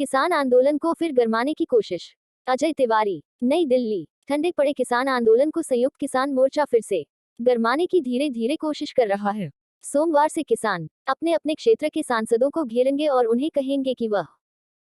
किसान आंदोलन को फिर गरमाने की कोशिश। अजय तिवारी, नई दिल्ली। ठंडे पड़े किसान आंदोलन को संयुक्त किसान मोर्चा फिर से गरमाने की धीरे धीरे कोशिश कर रहा है। सोमवार से किसान अपने अपने क्षेत्र के सांसदों को घेरेंगे और उन्हें कहेंगे कि वह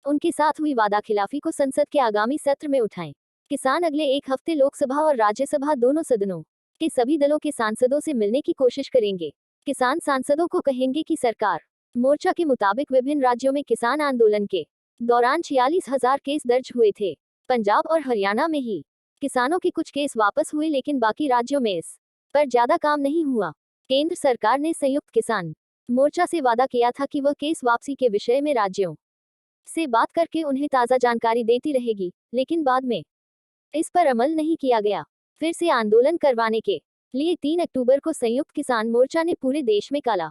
उनके साथ हुई वादाखिलाफी को संसद के आगामी सत्र में उठाएं। किसान अगले एक हफ्ते लोकसभा और राज्यसभा दोनों सदनों के सभी दलों के सांसदों से मिलने की कोशिश करेंगे। किसान सांसदों को कहेंगे कि सरकार मोर्चा के मुताबिक विभिन्न राज्यों में किसान आंदोलन के दौरान 46,000 केस दर्ज हुए थे। पंजाब और हरियाणा में ही किसानों के कुछ केस वापस हुए, लेकिन बाकी राज्यों में इस पर ज्यादा काम नहीं हुआ। केंद्र सरकार ने संयुक्त किसान मोर्चा से वादा किया था कि वह केस वापसी के विषय में राज्यों से बात करके उन्हें ताज़ा जानकारी देती रहेगी, लेकिन बाद में इस पर अमल नहीं किया गया। फिर से आंदोलन करवाने के लिए 3 अक्टूबर को संयुक्त किसान मोर्चा ने पूरे देश में काला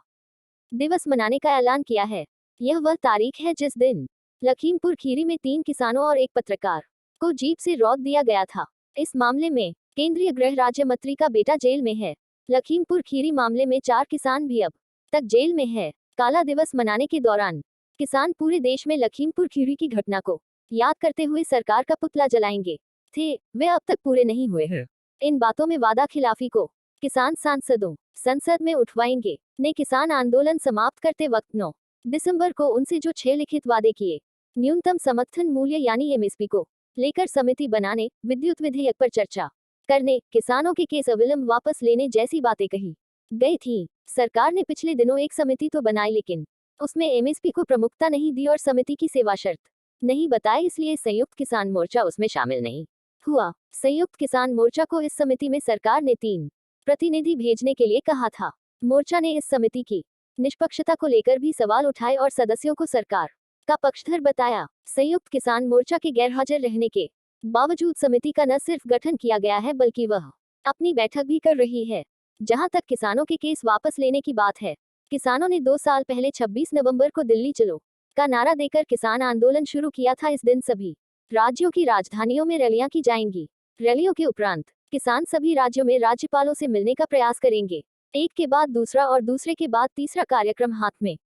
दिवस मनाने का ऐलान किया है। यह वह तारीख है जिस दिन लखीमपुर खीरी में 3 किसानों और एक पत्रकार को जीप से रौंद दिया गया था। इस मामले में केंद्रीय गृह राज्य मंत्री का बेटा जेल में है। लखीमपुर खीरी मामले में 4 किसान भी अब तक जेल में है। काला दिवस मनाने के दौरान किसान पूरे देश में लखीमपुर खीरी की घटना को याद करते हुए सरकार का पुतला जलाएंगे थे। वे अब तक पूरे नहीं हुए हैं। इन बातों में वादा खिलाफी को किसान सांसदों संसद में उठवाएंगे। ने किसान आंदोलन समाप्त करते वक्त 9 दिसंबर को उनसे जो 6 लिखित वादे किए, न्यूनतम समर्थन मूल्य यानी एमएसपी को लेकर समिति बनाने, विद्युत विधेयक पर चर्चा करने, किसानों के केस अविलंब वापस लेने जैसी बातें कही गई थी। सरकार ने पिछले दिनों एक समिति तो बनाई, लेकिन उसमें एमएसपी को प्रमुखता नहीं दी और समिति की सेवा शर्त नहीं बताए, इसलिए संयुक्त किसान मोर्चा उसमें शामिल नहीं हुआ। संयुक्त किसान मोर्चा को इस समिति में सरकार ने 3 प्रतिनिधि भेजने के लिए कहा था। मोर्चा ने इस समिति की निष्पक्षता को लेकर भी सवाल उठाए और सदस्यों को सरकार का पक्षधर बताया। संयुक्त किसान मोर्चा के गैरहाजिर रहने के बावजूद समिति का न सिर्फ गठन किया गया है, बल्कि वह अपनी बैठक भी कर रही है। जहां तक किसानों के केस वापस लेने की बात है, किसानों ने 2 साल पहले 26 नवंबर को दिल्ली चलो का नारा देकर किसान आंदोलन शुरू किया था। इस दिन सभी राज्यों की राजधानियों में रैलियां की जाएंगी। रैलियों के उपरांत किसान सभी राज्यों में राज्यपालों से मिलने का प्रयास करेंगे। एक के बाद दूसरा और दूसरे के बाद तीसरा कार्यक्रम हाथ में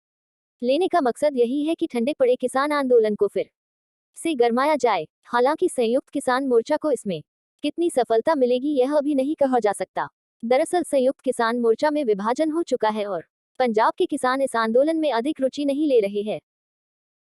लेने का मकसद यही है कि ठंडे पड़े किसान आंदोलन को फिर से गरमाया जाए। हालांकि संयुक्त किसान मोर्चा को इसमें कितनी सफलता मिलेगी यह अभी नहीं कहा जा सकता। दरअसल संयुक्त किसान मोर्चा में विभाजन हो चुका है और पंजाब के किसान इस आंदोलन में अधिक रुचि नहीं ले रहे हैं।